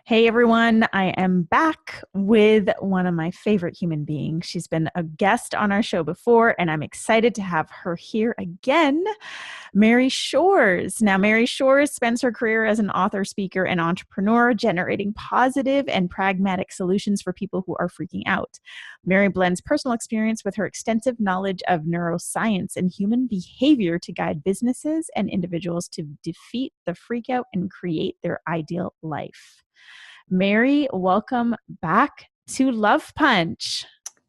Hey everyone, I am back with one of my favorite human beings. She's been a guest on our show before, and I'm excited to have her here again, Mary Shores. Now, Mary Shores spends her career as an author, speaker, and entrepreneur, generating positive and pragmatic solutions for people who are freaking out. Mary blends personal experience with her extensive knowledge of neuroscience and human behavior to guide businesses and individuals to defeat the freakout and create their ideal life. Mary, welcome back to Love Punch.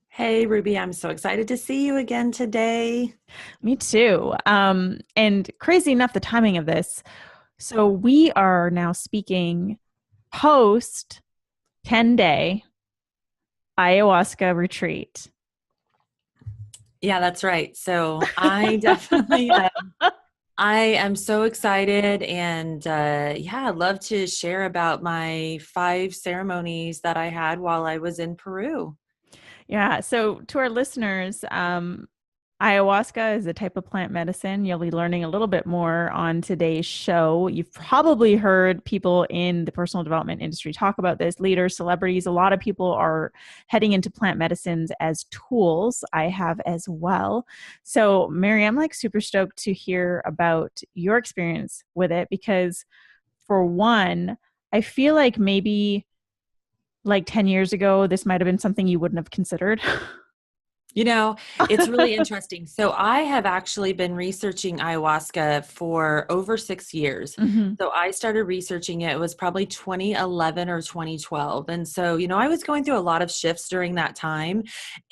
Hey, Ruby, I'm so excited to see you again today. Me too. And crazy enough, the timing of this. So we are now speaking post 10-day ayahuasca retreat. Yeah, that's right. So I definitely, I am so excited and I'd love to share about my 5 ceremonies that I had while I was in Peru. Yeah. So to our listeners, ayahuasca is a type of plant medicine. You'll be learning a little bit more on today's show. You've probably heard people in the personal development industry talk about this, leaders, celebrities. A lot of people are heading into plant medicines as tools. I have as well. So, Mary, I'm like super stoked to hear about your experience with it because, for one, I feel like maybe like 10 years ago, this might have been something you wouldn't have considered. You know, it's really interesting. So I have actually been researching ayahuasca for over 6 years. Mm-hmm. So I started researching it was probably 2011 or 2012. And so, I was going through a lot of shifts during that time.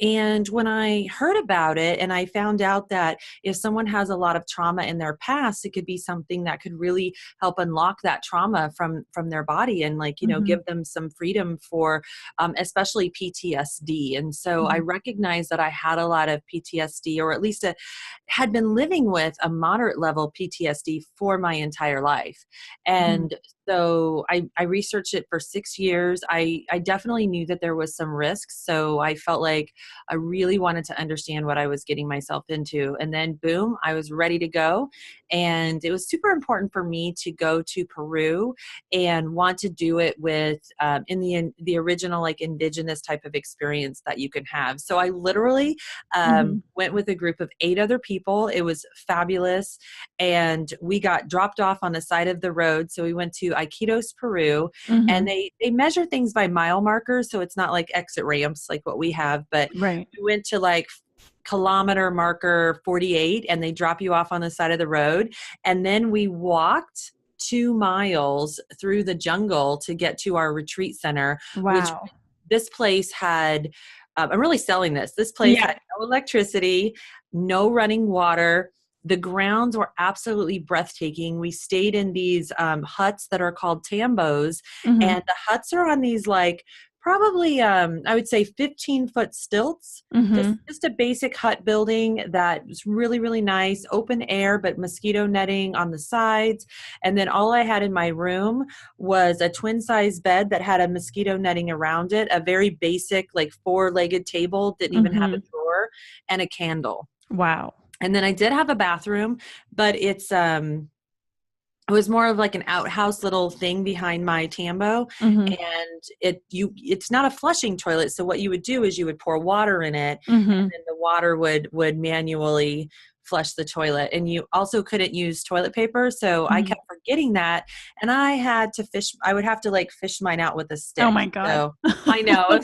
And when I heard about it and I found out that if someone has a lot of trauma in their past, it could be something that could really help unlock that trauma from their body and Mm-hmm. give them some freedom for especially PTSD. And so I recognized that I had a lot of PTSD, or at least had been living with a moderate level PTSD for my entire life. And so I researched it for 6 years. I definitely knew that there was some risks. So I felt like I really wanted to understand what I was getting myself into. And then boom, I was ready to go. And it was super important for me to go to Peru and want to do it with in the original like indigenous type of experience that you can have. So I literally went with a group of 8 other people. It was fabulous. And we got dropped off on the side of the road. So we went to Iquitos, Peru, and they measure things by mile markers. So it's not like exit ramps like what we have, but Right. we went to like kilometer marker 48 and they drop you off on the side of the road. And then we walked 2 miles through the jungle to get to our retreat center, which Wow. this place had, I'm really selling this. This place Yeah. had no electricity, no running water. The grounds were absolutely breathtaking. We stayed in these huts that are called tambos, and the huts are on these like probably I would say 15-foot stilts. Just a basic hut building that was really, really nice, open air, but mosquito netting on the sides. And then all I had in my room was a twin size bed that had a mosquito netting around it, a very basic like 4-legged table, didn't even have a drawer, and a candle. Wow. And then I did have a bathroom, but it was more of like an outhouse little thing behind my tambo. And it's not a flushing toilet. So what you would do is you would pour water in it, and then the water would manually flush the toilet. And you also couldn't use toilet paper. So I kept forgetting that. And I would have to like fish mine out with a stick. Oh my God. So I know.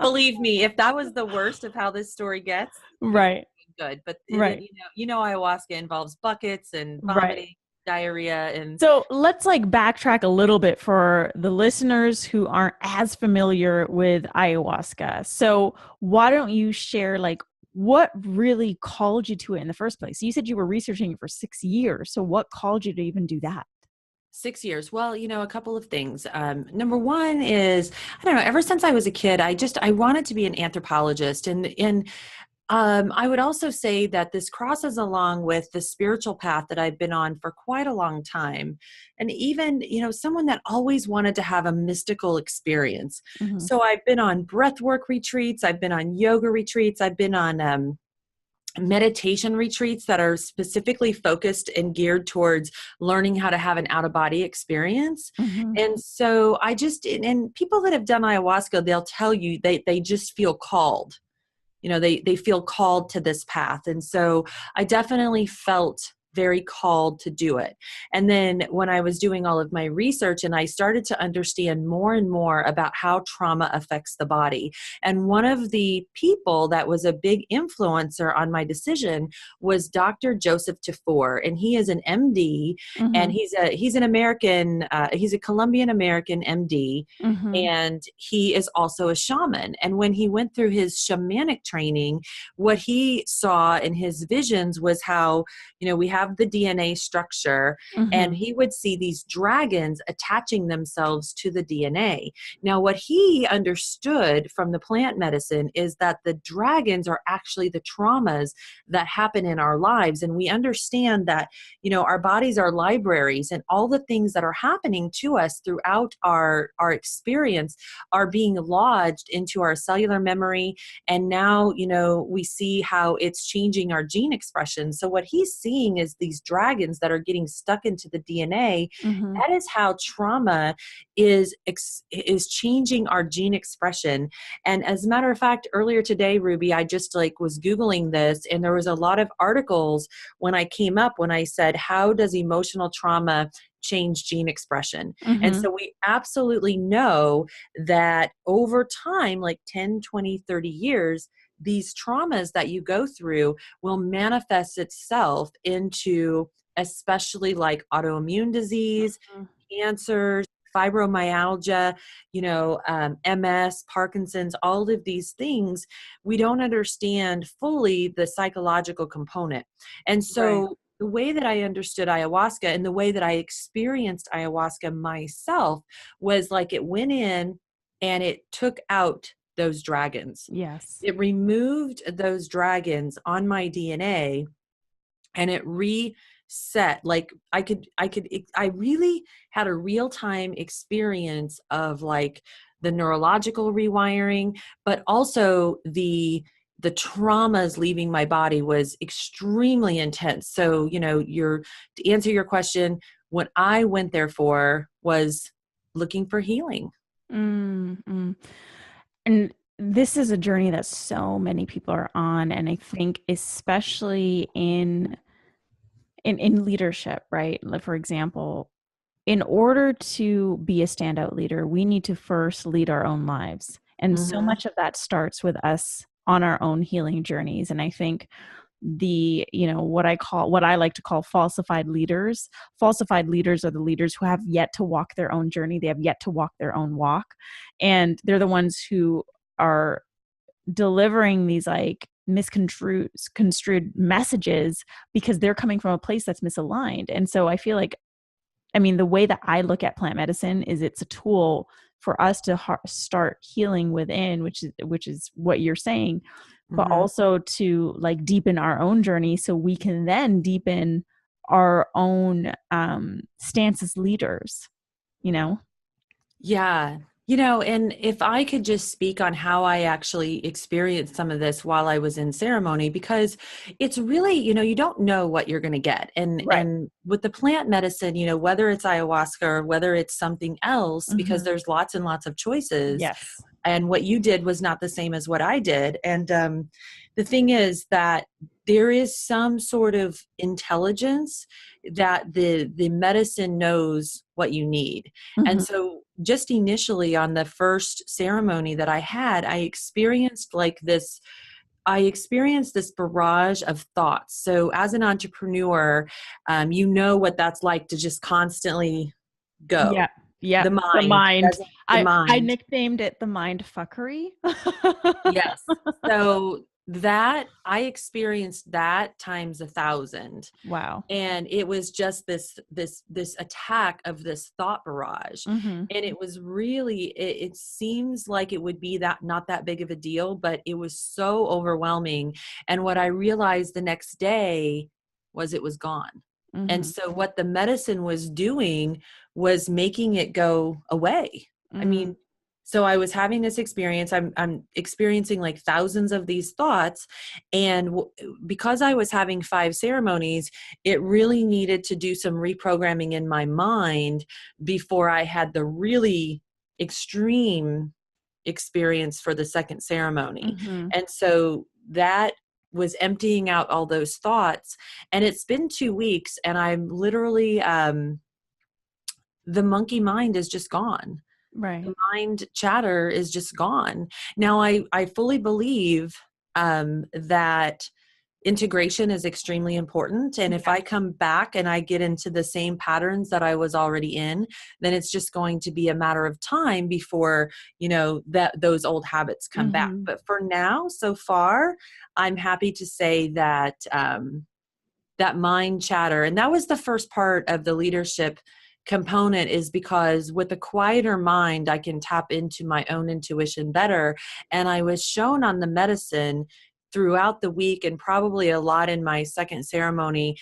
Believe me, if that was the worst of how this story gets, Right. good. But Right. ayahuasca involves buckets and vomiting, diarrhea, and So let's like backtrack a little bit for the listeners who aren't as familiar with ayahuasca. So why don't you share like what really called you to it in the first place? You said you were researching it for 6 years. So what called you to even do that? 6 years. Well, a couple of things. Number one is, I don't know, ever since I was a kid, I wanted to be an anthropologist, and I would also say that this crosses along with the spiritual path that I've been on for quite a long time. And even, someone that always wanted to have a mystical experience. So I've been on breathwork retreats. I've been on yoga retreats. I've been on meditation retreats that are specifically focused and geared towards learning how to have an out of body experience. Mm-hmm. And so and people that have done ayahuasca, they'll tell you they just feel called. They feel called to this path. And so I definitely felt very called to do it. And then when I was doing all of my research and I started to understand more and more about how trauma affects the body. And one of the people that was a big influencer on my decision was Dr. Joseph Tafur. And he is an MD, and Mm-hmm. he's an American, he's a Colombian American MD. Mm-hmm. And he is also a shaman. And when he went through his shamanic training, what he saw in his visions was how, we have the DNA structure, Mm-hmm. and he would see these dragons attaching themselves to the DNA. Now, what he understood from the plant medicine is that the dragons are actually the traumas that happen in our lives. And we understand that, our bodies are libraries, and all the things that are happening to us throughout our experience are being lodged into our cellular memory. And now, we see how it's changing our gene expression. So what he's seeing is these dragons that are getting stuck into the DNA. Mm-hmm. That is how trauma is changing our gene expression. And as a matter of fact, earlier today, Ruby, I just was Googling this, and there was a lot of articles when I said, how does emotional trauma change gene expression? And Mm-hmm. so we absolutely know that over time, like 10, 20, 30 years, these traumas that you go through will manifest itself into especially like autoimmune disease, cancers, fibromyalgia, MS, Parkinson's, all of these things. We don't understand fully the psychological component. And Right. so the way that I understood ayahuasca and the way that I experienced ayahuasca myself was like it went in and it took out those dragons. Yes. It removed those dragons on my DNA, and it reset. Like I really had a real-time experience of like the neurological rewiring, but also the traumas leaving my body was extremely intense. So, to answer your question, what I went there for was looking for healing. Mm-hmm. And this is a journey that so many people are on, and I think especially in leadership, right? Like, for example, in order to be a standout leader, we need to first lead our own lives. And so Mm-hmm. much of that starts with us on our own healing journeys. And I think what I like to call falsified leaders. Falsified leaders are the leaders who have yet to walk their own journey. They have yet to walk their own walk. And they're the ones who are delivering these like misconstrued construed messages because they're coming from a place that's misaligned. And so I feel like, I mean, the way that I look at plant medicine is it's a tool for us to start healing within, which is what you're saying, but Mm-hmm. also to like deepen our own journey so we can then deepen our own stance as leaders, you know? Yeah. And if I could just speak on how I actually experienced some of this while I was in ceremony, because it's really, you don't know what you're going to get. And Right. and with the plant medicine, whether it's ayahuasca or whether it's something else, because Mm-hmm. there's lots and lots of choices, Yes. and what you did was not the same as what I did. And the thing is that there is some sort of intelligence that the medicine knows what you need. And Mm-hmm. so just initially on the first ceremony that I had, I experienced this barrage of thoughts. So as an entrepreneur, you know what that's like to just constantly Yeah. go. Yeah. The The mind mind. doesn't, the I mind. nicknamed it the mind fuckery. Yes. So that I experienced that times 1,000. Wow. And it was just this attack of this thought barrage. Mm-hmm. And it was really, it seems like it would be that not that big of a deal, but it was so overwhelming. And what I realized the next day was it was gone. And Mm-hmm. so what the medicine was doing was making it go away. I Mm-hmm. mean, So I was having this experience. I'm experiencing like thousands of these thoughts. And because I was having 5 ceremonies, it really needed to do some reprogramming in my mind before I had the really extreme experience for the second ceremony. Mm-hmm. And so that was emptying out all those thoughts. And it's been 2 weeks, and I'm literally, the monkey mind is just gone. Right. The mind chatter is just gone. Now, I fully believe that integration is extremely important. And if Yeah. I come back and I get into the same patterns that I was already in, then it's just going to be a matter of time before, that those old habits come back. Mm-hmm. But for now, so far, I'm happy to say that that mind chatter, and that was the first part of the leadership component, is because with a quieter mind, I can tap into my own intuition better. And I was shown on the medicine throughout the week, and probably a lot in my second ceremony,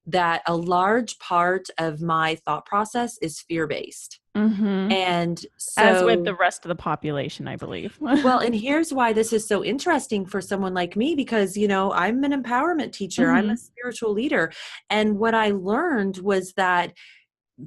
that a large part of my thought process is fear-based. Mm-hmm. And As with the so, rest of the population, I believe. well, and here's why this is so interesting for someone like me, because, I'm an empowerment teacher, I'm Mm-hmm. a spiritual leader. And what I learned was that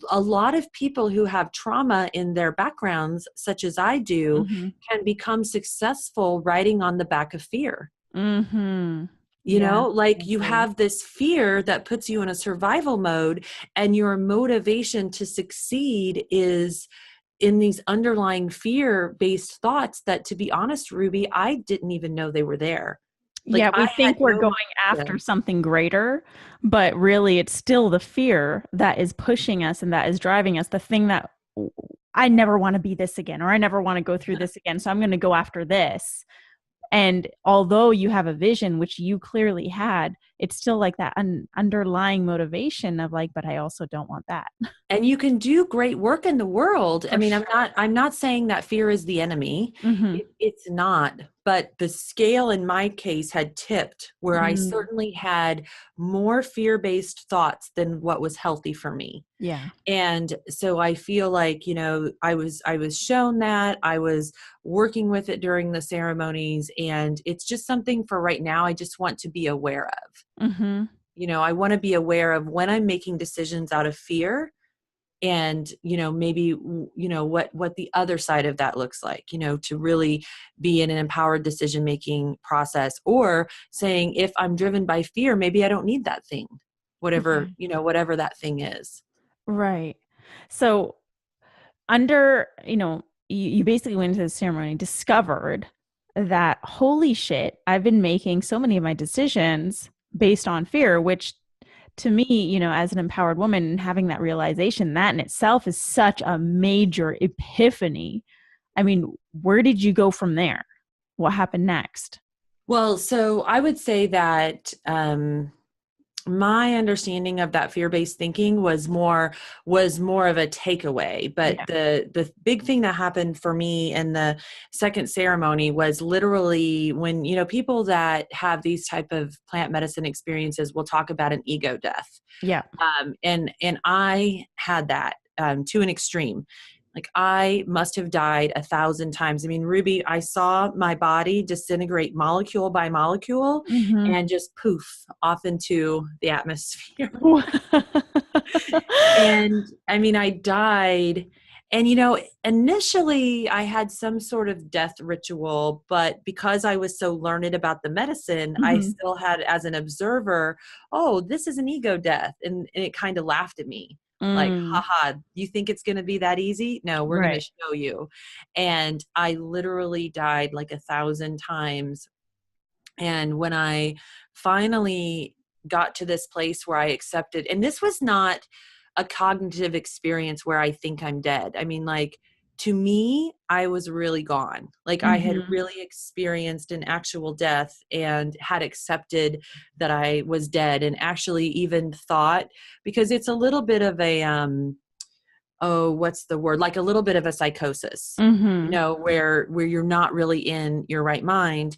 a lot of people who have trauma in their backgrounds, such as I do, Mm-hmm. can become successful riding on the back of fear. Mm-hmm. Yeah, I Like you agree. have this fear that puts you in a survival mode, and your motivation to succeed is in these underlying fear-based thoughts that, to be honest, Ruby, I didn't even know they were there. Like Yeah, I we had think we're no going idea. after something greater, but really it's still the fear that is pushing us and that is driving us. The thing that I never want to be this again, or I never want to go through this again. So I'm going to go after this. And although you have a vision, which you clearly had, it's still like that underlying motivation of like, but I also don't want that. And you can do great work in the world. I For mean, sure. I'm not saying that fear is the enemy. Mm-hmm. It's not, but the scale in my case had tipped, where I Mm, certainly had more fear-based thoughts than what was healthy for me. yeah. And so I feel like, I was shown that, I was working with it during the ceremonies, and it's just something for right now I just want to be aware of. Mm-hmm. I want to be aware of when I'm making decisions out of fear, and maybe what the other side of that looks like, to really be in an empowered decision making process, or saying, if I'm driven by fear, maybe I don't need that thing, Yeah. whatever that thing is. Right. So under, you basically went into the ceremony, discovered that holy shit, I've been making so many of my decisions based on fear, which to me, as an empowered woman and having that realization, that in itself is such a major epiphany. I mean, where did you go from there? What happened next? Well, so I would say that my understanding of that fear-based thinking was more of a takeaway. But Yeah. the big thing that happened for me in the second ceremony was literally when, people that have these type of plant medicine experiences will talk about an ego death. Yeah. And I had that to an extreme. Like I must have died 1,000 times. I mean, Ruby, I saw my body disintegrate molecule by molecule Mm-hmm. and just poof off into the atmosphere. And I mean, I died. And, initially I had some sort of death ritual, but because I was so learned about the medicine, I Mm-hmm. still had, as an observer, oh, this is an ego death. And it kind of laughed at me. Like, Mm, haha, you think it's going to be that easy? No, we're going to right. show you. And I literally died like 1,000 times. And when I finally got to this place where I accepted, and this was not a cognitive experience where I think I'm dead. I mean, like, to me, I was really gone. Like, I had Mm-hmm. really experienced an actual death and had accepted that I was dead, and actually even thought, because it's a little bit of a, oh, what's the word? Like a little bit of a psychosis, Mm-hmm. where you're not really in your right mind.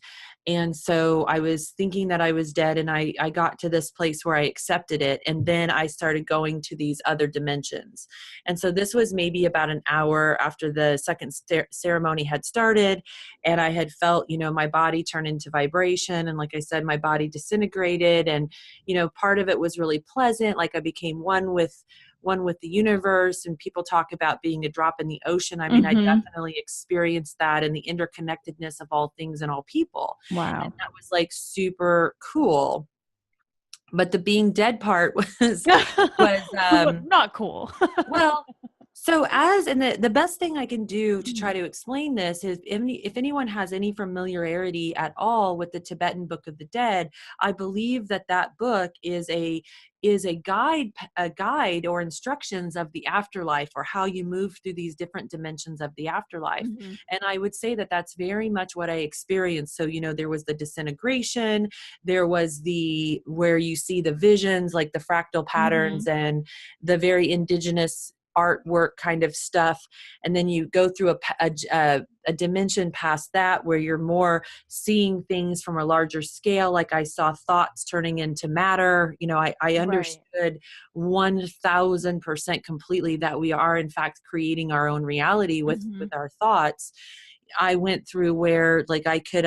And so I was thinking that I was dead, and I got to this place where I accepted it. And then I started going to these other dimensions. And so this was maybe about an hour after the second ceremony had started. And I had felt, my body turn into vibration. And like I said, my body disintegrated. And, part of it was really pleasant. Like I became one with the universe, and people talk about being a drop in the ocean. I mean, I definitely experienced that, and the interconnectedness of all things and all people. Wow. And that was like super cool. But the being dead part was not cool. well, so the best thing I can do to try to explain this is if anyone has any familiarity at all with the Tibetan Book of the Dead, I believe that book is a guide or instructions of the afterlife, or how you move through these different dimensions of the afterlife. And I would say that that's very much what I experienced. So, there was the disintegration, there was where you see the visions, like the fractal patterns and the very indigenous artwork kind of stuff. And then you go through a dimension past that where you're more seeing things from a larger scale. Like I saw thoughts turning into matter. I understood 1000% completely that we are in fact creating our own reality with our thoughts. I went through where like I could,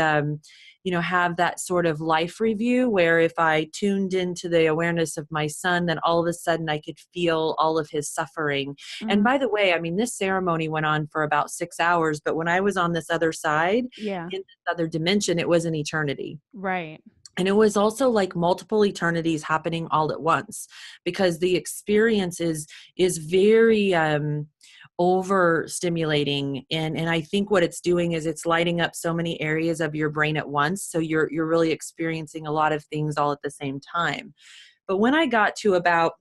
have that sort of life review where if I tuned into the awareness of my son, then all of a sudden I could feel all of his suffering. And by the way, I mean, this ceremony went on for about 6 hours, but when I was on this other side, in this other dimension, it was an eternity. Right. And it was also like multiple eternities happening all at once, because the experience is very overstimulating. And I think what it's doing is it's lighting up so many areas of your brain at once. So you're really experiencing a lot of things all at the same time. But when I got to about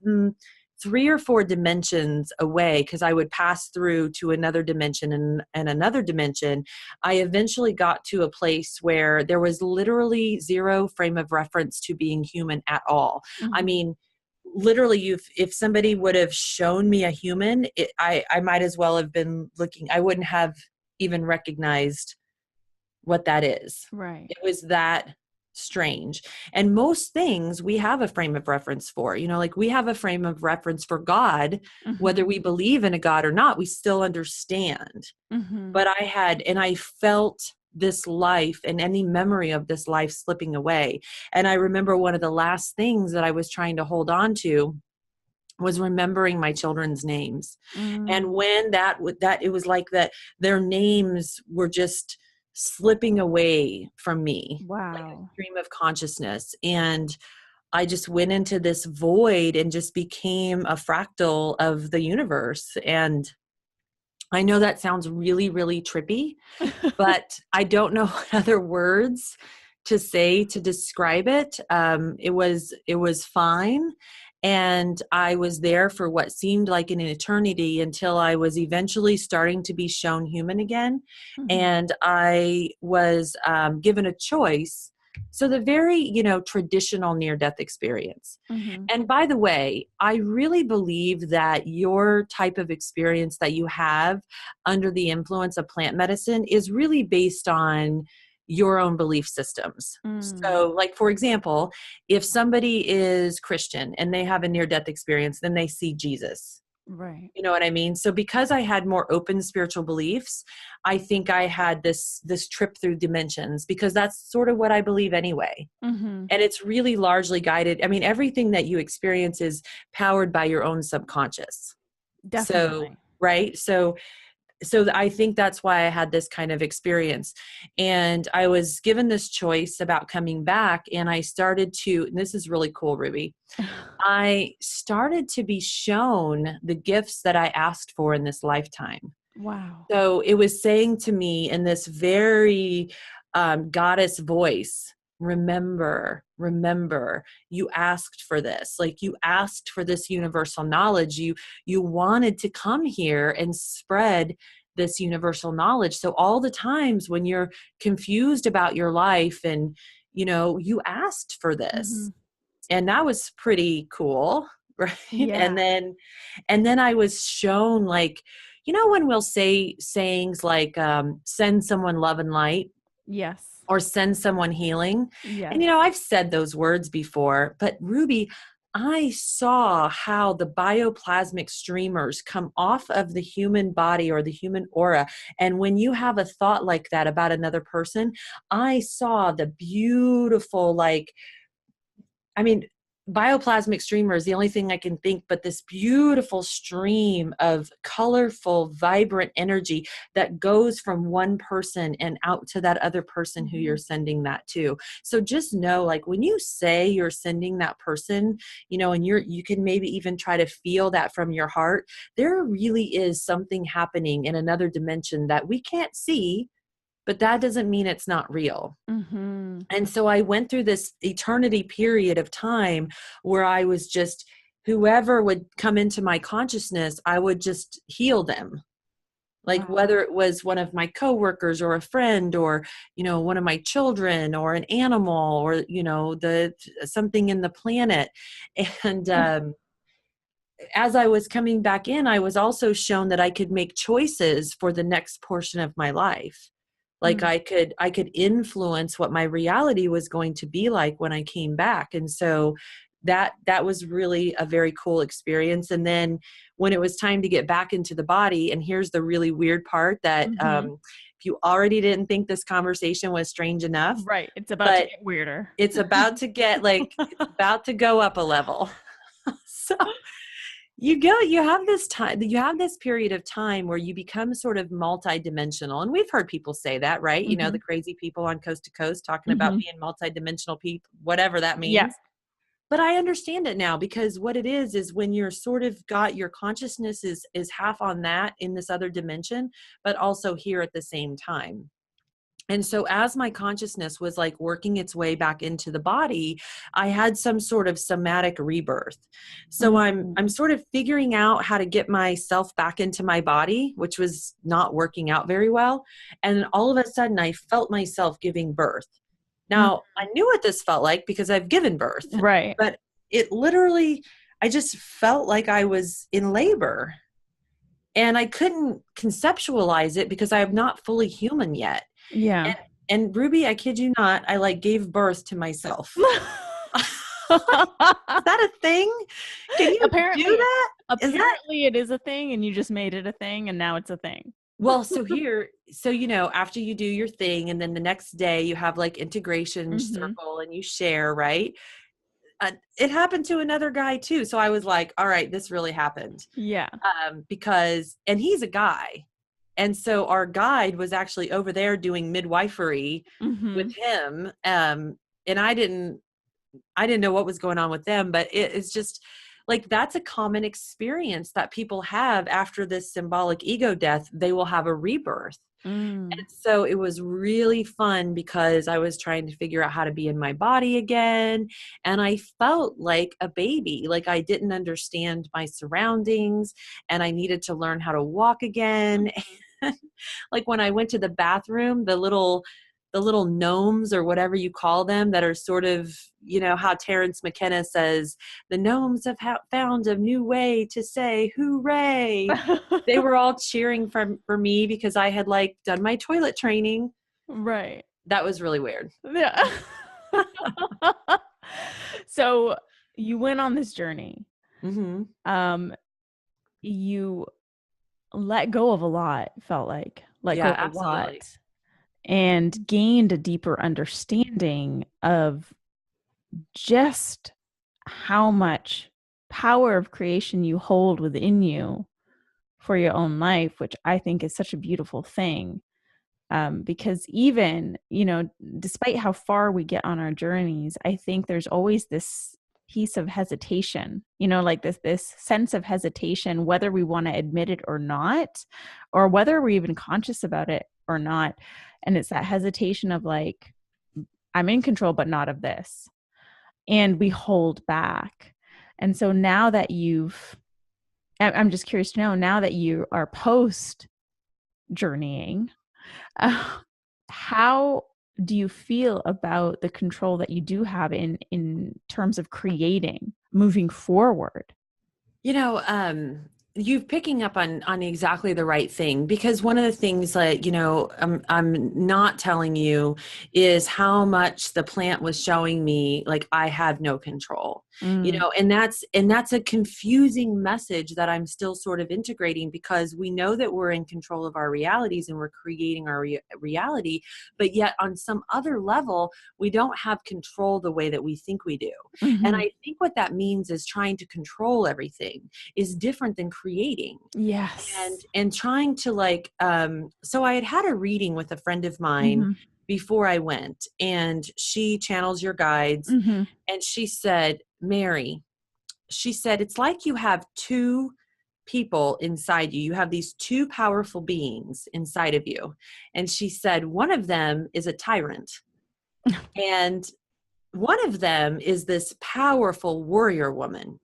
3 or 4 dimensions away, because I would pass through to another dimension and another dimension, I eventually got to a place where there was literally zero frame of reference to being human at all. I mean, literally, if somebody would have shown me a human, I might as well have been looking. I wouldn't have even recognized what that is. Right. It was that strange. And most things we have a frame of reference for, like we have a frame of reference for God, whether we believe in a God or not, we still understand. But I felt this life and any memory of this life slipping away. And I remember one of the last things that I was trying to hold on to was remembering my children's names. And when that it was like that their names were just slipping away from me. Wow. Like a stream of consciousness. And I just went into this void and just became a fractal of the universe. And I know that sounds really, really trippy, but I don't know what other words to say to describe it. It was fine. And I was there for what seemed like an eternity until I was eventually starting to be shown human again. And I was given a choice. So the very, traditional near-death experience. And by the way, I really believe that your type of experience that you have under the influence of plant medicine is really based on your own belief systems. So like, for example, if somebody is Christian and they have a near-death experience, then they see Jesus. Right. You know what I mean? So because I had more open spiritual beliefs, I think I had this trip through dimensions, because that's sort of what I believe anyway. And it's really largely guided. I mean, everything that you experience is powered by your own subconscious. Definitely. So, right. So I think that's why I had this kind of experience. And I was given this choice about coming back, and I started to, and this is really cool, Ruby. I started to be shown the gifts that I asked for in this lifetime. Wow. So it was saying to me in this very goddess voice, remember, you asked for this. Like, you asked for this universal knowledge. You wanted to come here and spread this universal knowledge. So all the times when you're confused about your life and, you asked for this. And that was pretty cool. Right. Yeah. And then I was shown, like, when we'll say sayings like, send someone love and light. Yes. or send someone healing. Yes. And, I've said those words before, but Ruby, I saw how the bioplasmic streamers come off of the human body or the human aura. And when you have a thought like that about another person, I saw the beautiful, bioplasmic streamer is the only thing I can think, but this beautiful stream of colorful, vibrant energy that goes from one person and out to that other person who you're sending that to. So just know, like, when you say you're sending that person, and you can maybe even try to feel that from your heart, there really is something happening in another dimension that we can't see, but that doesn't mean it's not real. Mm-hmm. And so I went through this eternity period of time where I was just, whoever would come into my consciousness, I would just heal them. Like, Wow. whether it was one of my coworkers or a friend or, one of my children or an animal or, something in the planet. And, as I was coming back in, I was also shown that I could make choices for the next portion of my life. Like, I could influence what my reality was going to be like when I came back. And so that was really a very cool experience. And then when it was time to get back into the body, and here's the really weird part that if you already didn't think this conversation was strange enough, Right. It's about to but get weirder. it's about to get it's about to go up a level. So you have this period of time where you become sort of multidimensional. And we've heard people say that, right? The crazy people on Coast to Coast talking about being multidimensional people, whatever that Yeah. means. But I understand it now, because what it is when you're sort of got your consciousness is half on that in this other dimension, but also here at the same time. And so as my consciousness was like working its way back into the body, I had some sort of somatic rebirth. So I'm sort of figuring out how to get myself back into my body, which was not working out very well. And all of a sudden I felt myself giving birth. Now, I knew what this felt like because I've given birth, Right. but it literally, I just felt like I was in labor. And I couldn't conceptualize it because I am not fully human yet. Yeah. And Ruby, I kid you not, I gave birth to myself. Is that a thing? Can you Apparently, do that? Apparently it is a thing, and you just made it a thing, and now it's a thing. Well, so after you do your thing, and then the next day you have like integration circle and you share, right? It happened to another guy too. So I was like, all right, this really happened. Yeah. And he's a guy. And so our guide was actually over there doing midwifery with him. And I didn't know what was going on with them, but it's just like, that's a common experience that people have after this symbolic ego death. They will have a rebirth. And so it was really fun because I was trying to figure out how to be in my body again. And I felt like a baby, like I didn't understand my surroundings and I needed to learn how to walk again. Like when I went to the bathroom, the little gnomes or whatever you call them that are sort of, how Terrence McKenna says, the gnomes have found a new way to say hooray. They were all cheering for me because I had like done my toilet training. Right. That was really weird. Yeah. So you went on this journey. You let go of a lot, felt like. Let go of a lot. And gained a deeper understanding of just how much power of creation you hold within you for your own life, which I think is such a beautiful thing. Because even, despite how far we get on our journeys, I think there's always this piece of hesitation, like this sense of hesitation, whether we want to admit it or not, or whether we're even conscious about it or not. And it's that hesitation of like, I'm in control, but not of this. And we hold back. And so now that I'm just curious to know, now that you are post journeying, how do you feel about the control that you do have in terms of creating moving forward? you're picking up on exactly the right thing, because one of the things that, I'm not telling you is how much the plant was showing me like I had no control, Mm. and that's a confusing message that I'm still sort of integrating, because we know that we're in control of our realities and we're creating our reality, but yet on some other level, we don't have control the way that we think we do. And Mm-hmm. I think what that means is trying to control everything is different than creating, and Yes. trying to so I had a reading with a friend of mine Mm-hmm. before I went, and she channels your guides, Mm-hmm. and she said, Mary, she said, it's like you have two people inside you. You have these two powerful beings inside of you. And she said, one of them is a tyrant, and one of them is this powerful warrior woman.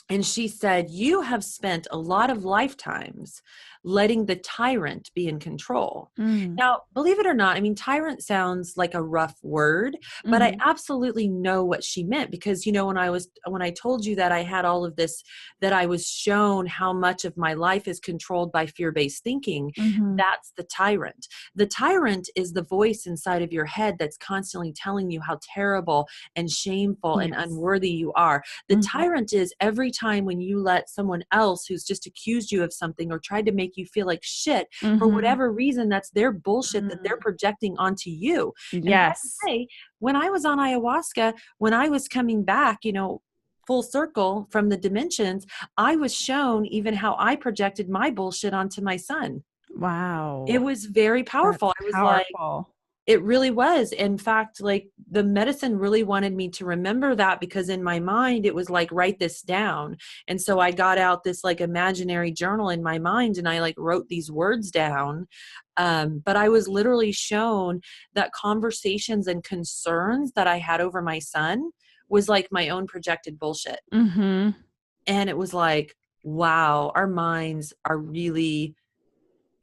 And she said, you have spent a lot of lifetimes letting the tyrant be in control. Mm. Now, believe it or not, I mean, tyrant sounds like a rough word, but I Mm-hmm. absolutely know what she meant, because, when I told you that I had all of this, that I was shown how much of my life is controlled by fear-based thinking, Mm-hmm. that's the tyrant. The tyrant is the voice inside of your head that's constantly telling you how terrible and shameful and Yes. unworthy you are. The Mm-hmm. tyrant is every time when you let someone else who's just accused you of something or tried to make you feel like shit for Mm-hmm. whatever reason, that's their bullshit that they're Mm. projecting onto you. And by Yes. the way, when I was on ayahuasca, when I was coming back, full circle from the dimensions, I was shown even how I projected my bullshit onto my son. It Wow. was very powerful. That's I was like, powerful. it really was. In fact, like the medicine really wanted me to remember that, because in my mind, it was like, write this down. And so I got out this like imaginary journal in my mind, and I like wrote these words down. But I was literally shown that conversations and concerns that I had over my son was like my own projected bullshit. Mm-hmm. And it was like, wow, our minds are really,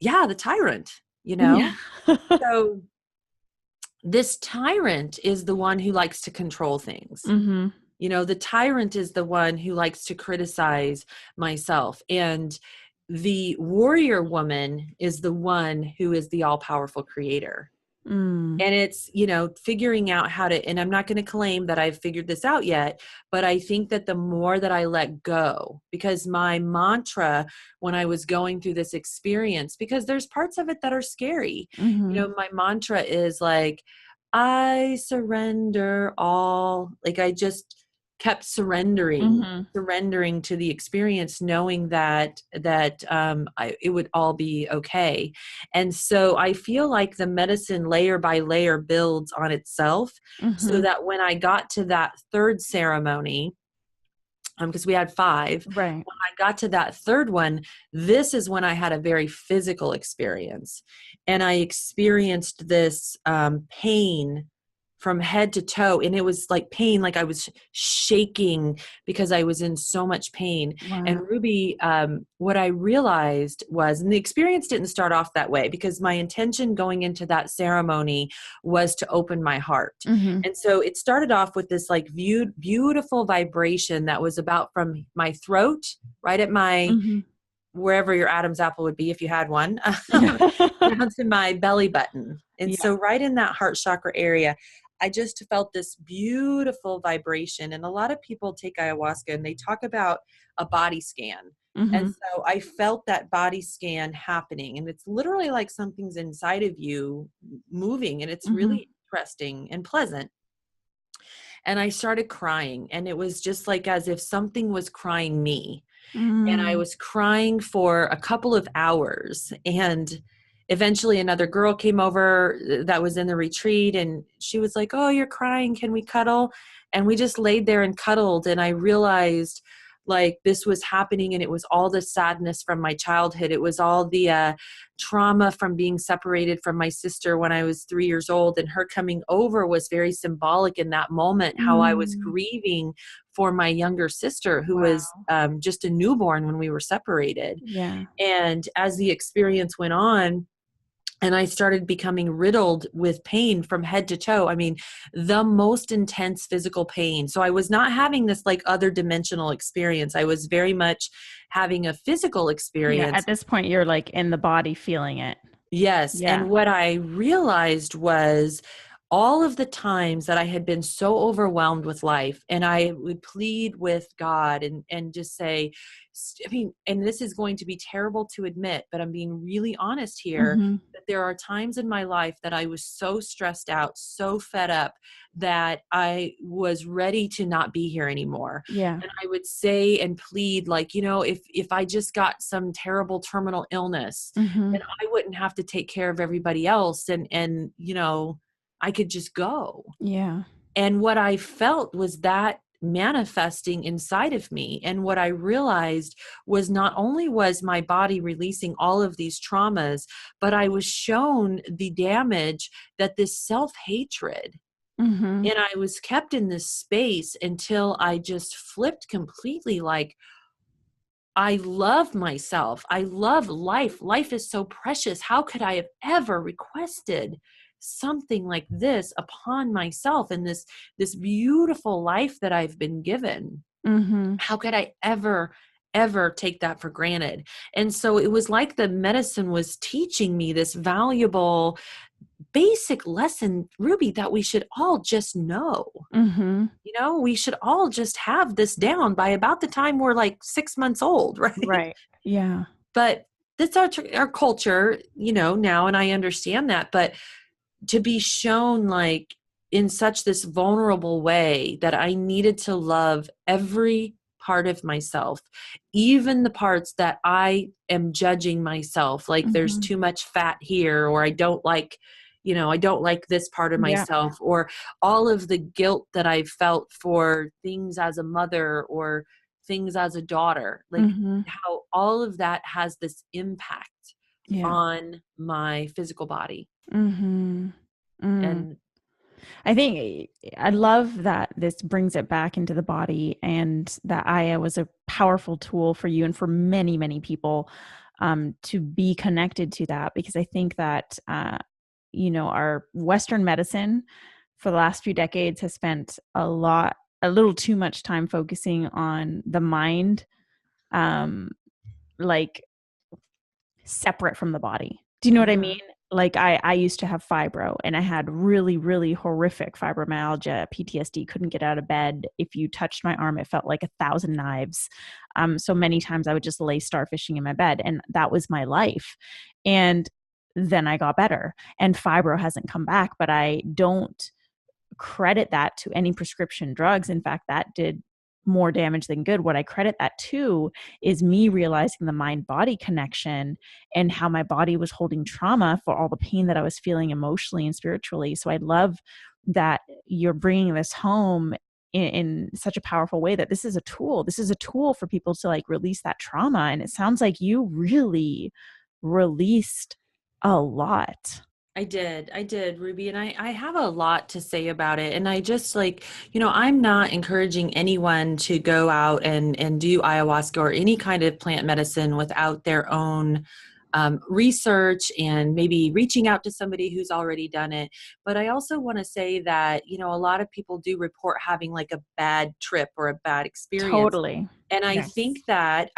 yeah, the tyrant, you Yeah. know? So this tyrant is the one who likes to control things. Mm-hmm. The tyrant is the one who likes to criticize myself. And the warrior woman is the one who is the all powerful creator. Mm. And it's, figuring out how to, and I'm not going to claim that I've figured this out yet, but I think that the more that I let go, because my mantra when I was going through this experience, because there's parts of it that are scary, Mm-hmm. my mantra is like, I surrender all. Like I just kept Mm-hmm. surrendering to the experience, knowing that it would all be okay. And so I feel like the medicine layer by layer builds on itself, so Mm-hmm. that when I got to that third ceremony, because we had five, Right. when I got to that third one, this is when I had a very physical experience. And I experienced this pain from head to toe. And it was like pain, like I was shaking because I was in so much pain. And Wow. Ruby, what I realized was, and the experience didn't start off that way, because my intention going into that ceremony was to open my heart. Mm-hmm. And so it started off with this like beautiful vibration that was about from my throat, right at my, Mm-hmm. wherever your Adam's apple would be if you had one, down to my belly button. And Yeah. so right in that heart chakra area, I just felt this beautiful vibration. And a lot of people take ayahuasca and they talk about a body scan. And Mm-hmm. so I felt that body scan happening. And it's literally like something's inside of you moving. And it's Mm-hmm. really interesting and pleasant. And I started crying. And it was just like as if something was crying me. And I Mm. was crying for a couple of hours. And eventually another girl came over that was in the retreat, and she was like, oh, you're crying. Can we cuddle? And we just laid there and cuddled. And I realized like this was happening, and it was all the sadness from my childhood. It was all the trauma from being separated from my sister when I was 3 years old, and her coming over was very symbolic in that moment, how I was Mm. grieving for my younger sister, who was Wow. just a newborn when we were separated. Yeah. And as the experience went on, and I started becoming riddled with pain from head to toe. I mean, the most intense physical pain. So I was not having this like other dimensional experience. I was very much having a physical Yeah. experience. At this point, you're like in the body feeling it. Yes. Yeah. And what I realized was all of the times that I had been so overwhelmed with life, and I would plead with God and just say, I mean, and this is going to be terrible to admit, but I'm being really honest here, Mm-hmm. that there are times in my life that I was so stressed out, so fed up, that I was ready to not be here anymore. Yeah. And I would say and plead, like, if I just got some terrible terminal illness, Mm-hmm. then I wouldn't have to take care of everybody else, and I could just go. Yeah. And what I felt was that manifesting inside of me. And what I realized was not only was my body releasing all of these traumas, but I was shown the damage that this self-hatred, Mm-hmm. and I was kept in this space until I just flipped completely. Like, I love myself. I love life. Life is so precious. How could I have ever requested something like this upon myself and this beautiful life that I've been given? Mm-hmm. How could I ever take that for granted? And so it was like the medicine was teaching me this valuable basic lesson, Ruby, that we should all just know. Mm-hmm. We should all just have this down by about the time we're like 6 months old, right? Right. Yeah. But that's our culture, now, and I understand that. But to be shown like in such this vulnerable way that I needed to love every part of myself, even the parts that I am judging myself, like there's Mm-hmm. too much fat here, or I don't like this part of Yeah. myself, or all of the guilt that I've felt for things as a mother or things as a daughter, like Mm-hmm. how all of that has this impact Yeah. on my physical body. Mm-hmm. Mm. And I think I love that this brings it back into the body, and that Aya was a powerful tool for you and for many, many people, to be connected to that, because I think that, our Western medicine for the last few decades has spent a little too much time focusing on the mind, um, like separate from the body. Do you know what I mean? mhm, Like I used to have fibro, and I had really, really horrific fibromyalgia, PTSD, couldn't get out of bed. If you touched my arm, it felt like 1,000 knives. So many times I would just lay starfishing in my bed, and that was my life. And then I got better, and fibro hasn't come back, but I don't credit that to any prescription drugs. In fact, that did more damage than good. What I credit that to is me realizing the mind body connection, and how my body was holding trauma for all the pain that I was feeling emotionally and spiritually. So I love that you're bringing this home in such a powerful way, that this is a tool. This is a tool for people to like release that trauma. And it sounds like you really released a lot. I did, Ruby, and I have a lot to say about it. And I just like, I'm not encouraging anyone to go out and do ayahuasca or any kind of plant medicine without their own research and maybe reaching out to somebody who's already done it. But I also want to say that, a lot of people do report having like a bad trip or a bad experience. Totally. And I Yes. think that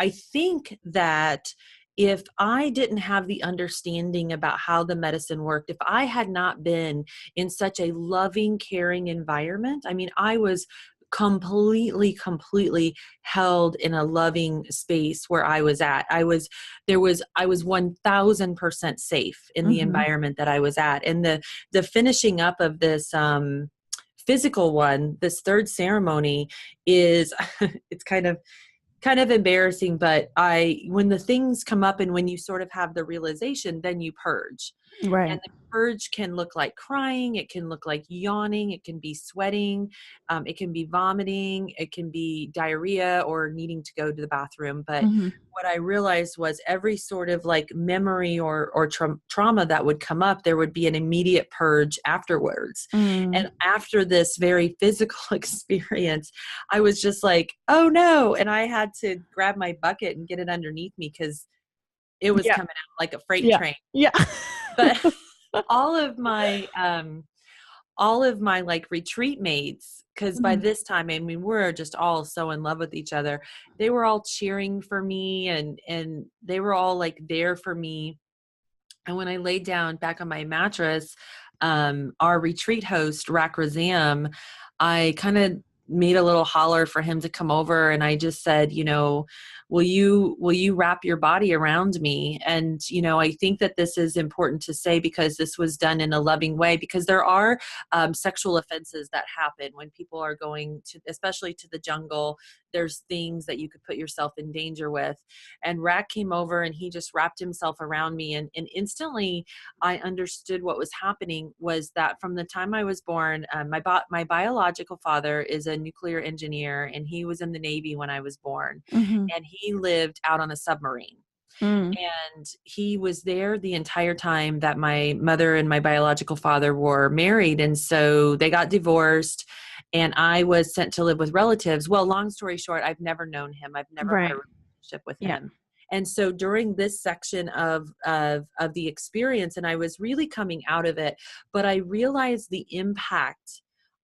if I didn't have the understanding about how the medicine worked, if I had not been in such a loving, caring environment, I mean, I was completely held in a loving space where I was at. I was 1000% safe in the Mm-hmm. environment that I was at. And the finishing up of this physical one, this third ceremony is it's kind of embarrassing, but when the things come up and when you sort of have the realization, then you purge. And Right. the purge can look like crying, it can look like yawning, it can be sweating, it can be vomiting, it can be diarrhea or needing to go to the bathroom. But Mhm. what I realized was every sort of like memory or trauma that would come up, there would be an immediate purge afterwards. Mm. And after this very physical experience, I was just like, oh no. And I had to grab my bucket and get it underneath me because it was Yeah. coming out like a freight Yeah. train. Yeah. But all of my like retreat mates, because by Mhm. this time, I mean, we're just all so in love with each other. They were all cheering for me, and they were all like there for me. And when I laid down back on my mattress, our retreat host, Rak Razam, I kind of made a little holler for him to come over. And I just said, will you wrap your body around me? And, I think that this is important to say, because this was done in a loving way, because there are sexual offenses that happen when people are going to, especially to the jungle. There's things that you could put yourself in danger with. And Rak came over and he just wrapped himself around me. And instantly I understood what was happening was that from the time I was born, my biological father is a nuclear engineer, and he was in the Navy when I was born. Mhm. And he lived out on a submarine. Mm. And he was there the entire time that my mother and my biological father were married. And so they got divorced, and I was sent to live with relatives. Well, long story short, I've never known him. I've never had a Right. relationship with Yeah. him. And so during this section of the experience, and I was really coming out of it, but I realized the impact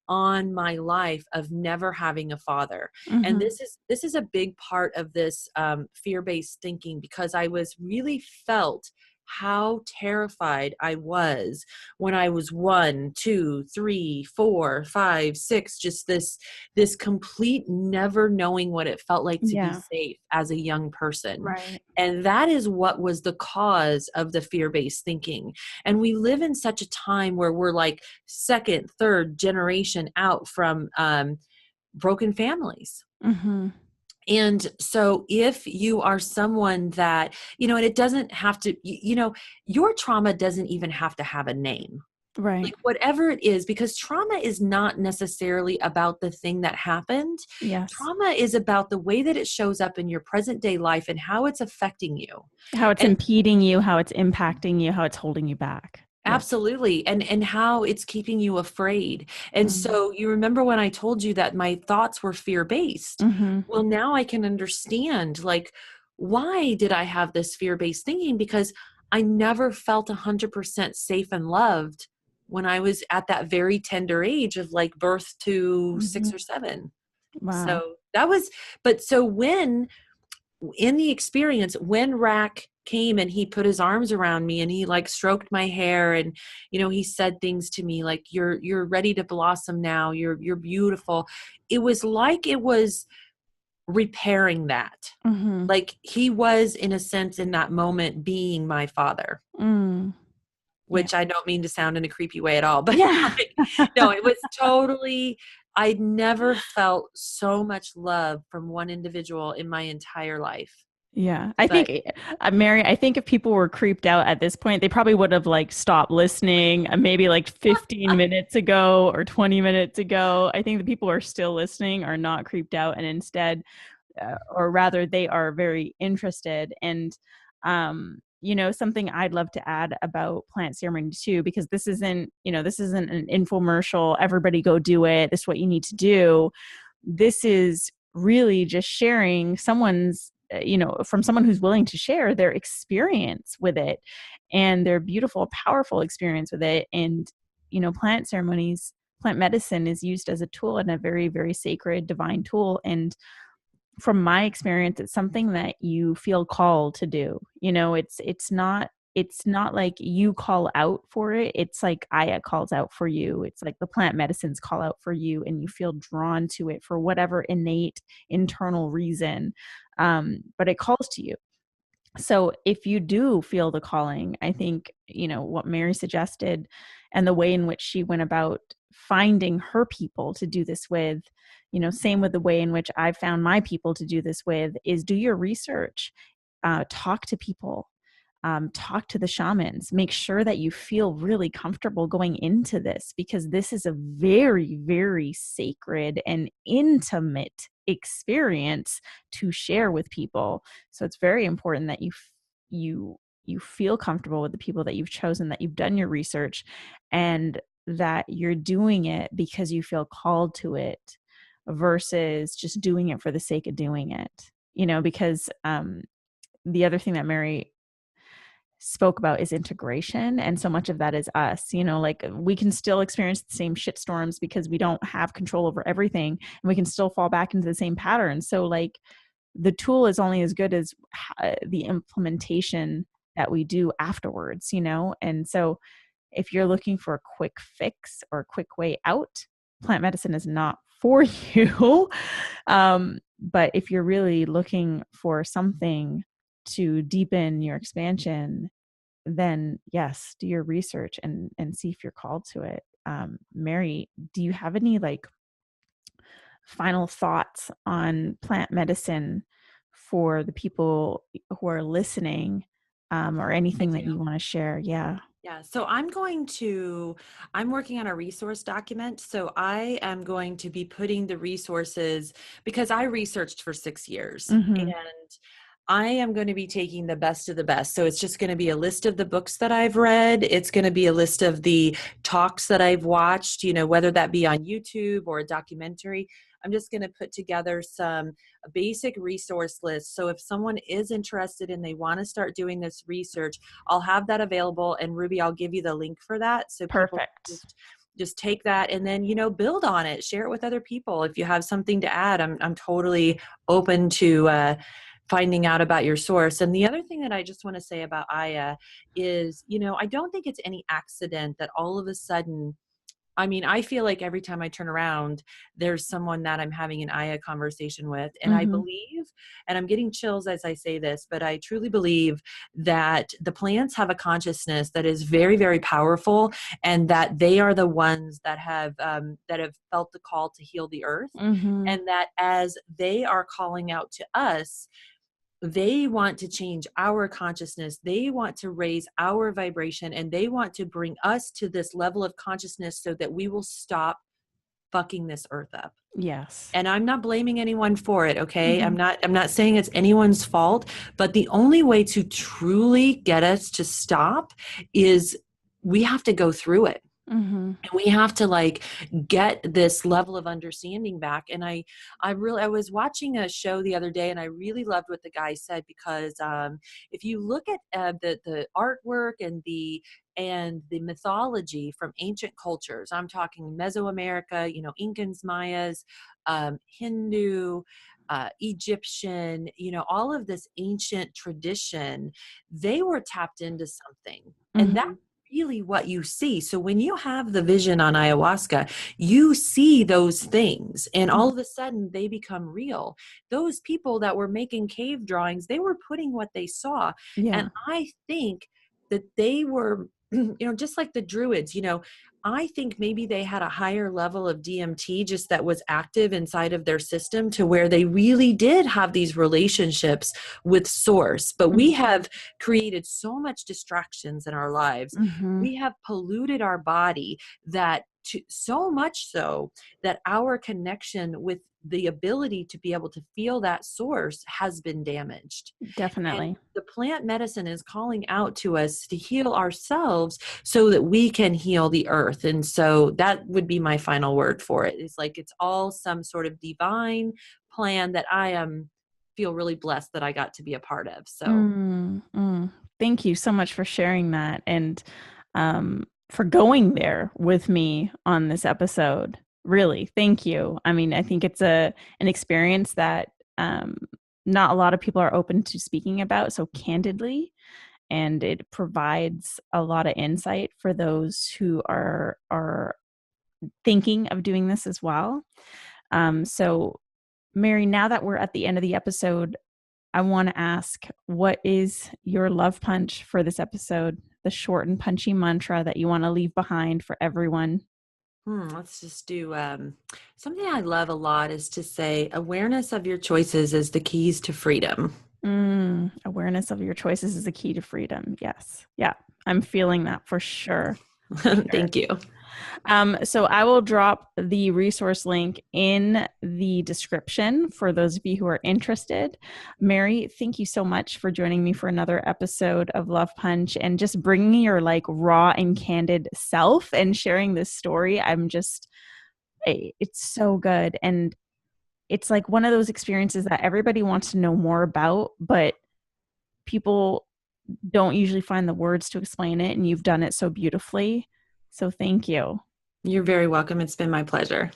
on my life of never having a father. And Mhm. this is a big part of this fear-based thinking, because I was really felt how terrified I was when I was 1, 2, 3, 4, 5, 6, just this complete never knowing what it felt like to be Yeah. safe as a young person. Right. And that is what was the cause of the fear-based thinking. And we live in such a time where we're like second, third generation out from broken families. Mhm. And so if you are someone that, and it doesn't have to, your trauma doesn't even have to have a name. Right. Like whatever it is, because trauma is not necessarily about the thing that happened. Yes. Trauma is about the way that it shows up in your present day life and how it's affecting you. How it's And impeding you, how it's impacting you, how it's holding you back. Yes. absolutely. And how it's keeping you afraid. And Mm. so you remember when I told you that my thoughts were fear-based. Mhm. Well, now I can understand, like, why did I have this fear-based thinking? Because I never felt 100% safe and loved when I was at that very tender age of like birth to 6 or Mhm. 7. Wow. So that was, but so when in the experience, when Rack came and he put his arms around me and he like stroked my hair, and he said things to me like, you're ready to blossom now, you're beautiful. It was like it was repairing that. Mhm. Like he was, in a sense, in that moment being my father, Mm. Yeah. which I don't mean to sound in a creepy way at all, but Yeah. like, no, it was totally, I'd never felt so much love from one individual in my entire life. Yeah. I But think, Mary, I think if people were creeped out at this point, they probably would have like stopped listening maybe like 15 minutes ago or 20 minutes ago. I think the people who are still listening are not creeped out, and instead, or rather, they are very interested. And, something I'd love to add about plant ceremony too, because this isn't an infomercial. Everybody go do it. This is what you need to do. This is really just sharing from someone who's willing to share their experience with it, and their beautiful, powerful experience with it. And, plant ceremonies, plant medicine is used as a tool, and a very, very sacred, divine tool. And from my experience, it's something that you feel called to do. It's not like you call out for it. It's like Aya calls out for you. It's like the plant medicines call out for you, and you feel drawn to it for whatever innate internal reason. But it calls to you. So if you do feel the calling, I think, what Mary suggested and the way in which she went about finding her people to do this with, same with the way in which I've found my people to do this with, is do your research, talk to people, talk to the shamans, make sure that you feel really comfortable going into this, because this is a very, very sacred and intimate experience to share with people. So it's very important that you feel comfortable with the people that you've chosen, that you've done your research, and that you're doing it because you feel called to it, versus just doing it for the sake of doing it. Because the other thing that Mary spoke about is integration. And so much of that is us, like we can still experience the same shit storms because we don't have control over everything, and we can still fall back into the same patterns. So like the tool is only as good as the implementation that we do afterwards, And so if you're looking for a quick fix or a quick way out, plant medicine is not for you. But if you're really looking for something to deepen your expansion, then yes, do your research and see if you're called to it. Mary, do you have any like final thoughts on plant medicine for the people who are listening, or I anything that you do. want to share? Yeah. Yeah, so I'm working on a resource document. So I am going to be putting the resources because I researched for 6 years, Mm-hmm. and I am going to be taking the best of the best. So it's just going to be a list of the books that I've read. It's going to be a list of the talks that I've watched, whether that be on YouTube or a documentary. I'm just going to put together some basic resource list. So if someone is interested and they want to start doing this research, I'll have that available. And Ruby, I'll give you the link for that. So people Perfect. just take that and then, build on it, share it with other people. If you have something to add, I'm totally open to, finding out about your source. And the other thing that I just want to say about Aya is, I don't think it's any accident that all of a sudden, I mean, I feel like every time I turn around, there's someone that I'm having an Aya conversation with. And I Mm-hmm. believe, and I'm getting chills as I say this, but I truly believe that the plants have a consciousness that is very, very powerful, and that they are the ones that have felt the call to heal the earth. Mm-hmm. And that as they are calling out to us, they want to change our consciousness. They want to raise our vibration, and they want to bring us to this level of consciousness so that we will stop fucking this earth up. Yes. And I'm not blaming anyone for it, okay? Mm-hmm. I'm not saying it's anyone's fault, but the only way to truly get us to stop is we have to go through it. Mm-hmm. And we have to like get this level of understanding back. And I was watching a show the other day, and I really loved what the guy said, because if you look at the artwork and the mythology from ancient cultures, I'm talking Mesoamerica, Incans, Mayas, Hindu, Egyptian, all of this ancient tradition, they were tapped into something. And that Mm-hmm. really what you see. So when you have the vision on ayahuasca, you see those things, and all of a sudden they become real. Those people that were making cave drawings, they were putting what they saw. Yeah. And I think that they were, just like the druids, I think maybe they had a higher level of DMT just that was active inside of their system, to where they really did have these relationships with source. But we have created so much distractions in our lives. Mm-hmm. We have polluted our body so much so that our connection with the ability to be able to feel that source has been damaged. And Definitely. the plant medicine is calling out to us to heal ourselves so that we can heal the earth. And so that would be my final word for it. It's like it's all some sort of divine plan that feel really blessed that I got to be a part of. So Mm. Thank you so much for sharing that, and for going there with me on this episode. Really, thank you. I mean, I think it's an experience that not a lot of people are open to speaking about so candidly, and it provides a lot of insight for those who are thinking of doing this as well. So, Mary, now that we're at the end of the episode, I want to ask, what is your love punch for this episode? The short and punchy mantra that you want to leave behind for everyone. let's just do something I love a lot is to say awareness of your choices is the keys to freedom. Awareness of your choices is the key to freedom. Yes. Yeah. I'm feeling that for sure. For sure. Thank you. So I will drop the resource link in the description for those of you who are interested. Mary, thank you so much for joining me for another episode of Love Punch and just bringing your like raw and candid self and sharing this story. It's so good. And it's like one of those experiences that everybody wants to know more about, but people don't usually find the words to explain it, and you've done it so beautifully. So thank you. You're very welcome. It's been my pleasure.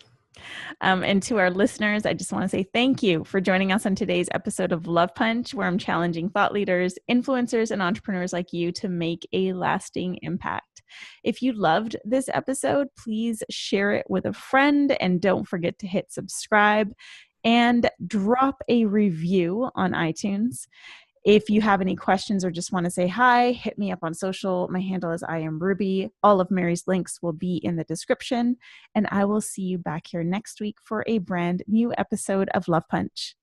And to our listeners, I just want to say thank you for joining us on today's episode of Love Punch, where I'm challenging thought leaders, influencers, and entrepreneurs like you to make a lasting impact. If you loved this episode, please share it with a friend, and don't forget to hit subscribe and drop a review on iTunes. If you have any questions or just want to say hi, hit me up on social. My handle is I am Ruby. All of Mary's links will be in the description. And I will see you back here next week for a brand new episode of Love Punch.